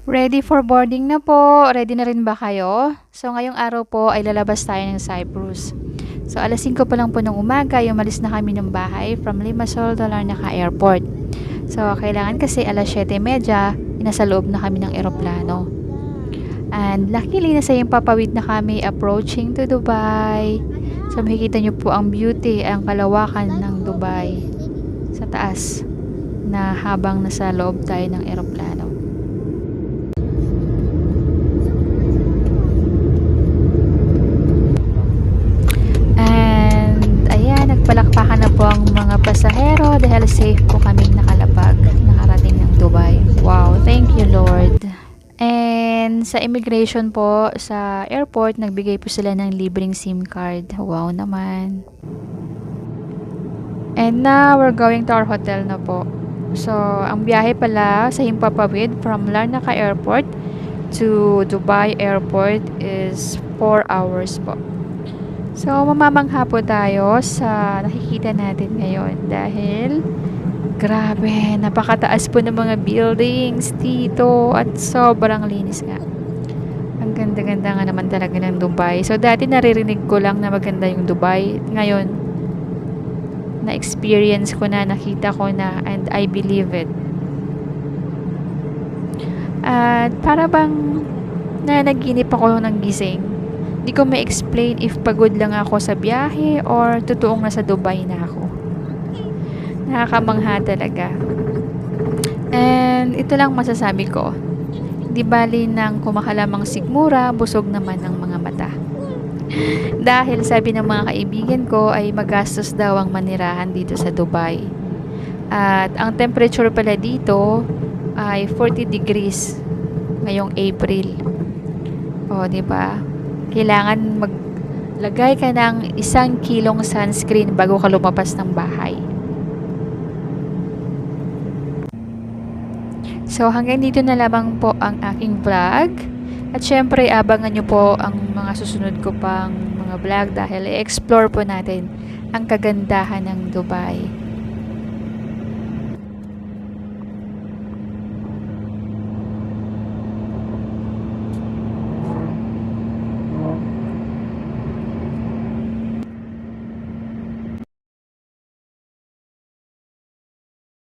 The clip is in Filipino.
Ready for boarding na po. Ready na rin ba kayo? So, ngayong araw po ay lalabas tayo ng Cyprus. So, alas 5 pa lang po ng umaga, umalis na kami ng bahay from Limassol to Larnaca Airport. So, kailangan kasi alas 7:30, nasa loob na kami ng eroplano. And luckily, nasa yung papawid na kami approaching to Dubai. So, makikita nyo po ang beauty, ang kalawakan ng Dubai sa taas na habang nasa loob tayo ng eroplano. Palakpakan na po ang mga pasahero dahil safe po kaming nakalapag, nakarating ng Dubai. Wow, thank you Lord. And sa immigration po, sa airport, nagbigay po sila ng libreng SIM card. Wow naman. And now, we're going to our hotel na po. So, ang biyahe pala sa Himpapawid from Larnaca Airport to Dubai Airport is 4 hours po. So, mamamangha po tayo sa nakikita natin ngayon dahil grabe, napakataas po ng mga buildings dito at sobrang linis nga. Ang ganda-ganda nga naman talaga ng Dubai. So, dati naririnig ko lang na maganda yung Dubai. Ngayon, na-experience ko na, nakita ko na, and I believe it. At para bang nanaginip ako ng gising. Di ko ma-explain if pagod lang ako sa biyahe or totoong nasa Dubai na ako. Nakakamangha talaga. And ito lang masasabi ko. Di bali ng kumakalamang sigmura, busog naman ng mga mata. Dahil sabi ng mga kaibigan ko ay magastos daw ang manirahan dito sa Dubai. At ang temperature pala dito ay 40 degrees ngayong April. O, di ba? Kailangan maglagay ka ng 1 kilong sunscreen bago ka lumabas ng bahay. So, hanggang dito na lamang po ang aking vlog. At syempre, abangan nyo po ang mga susunod ko pang mga vlog dahil i-explore po natin ang kagandahan ng Dubai.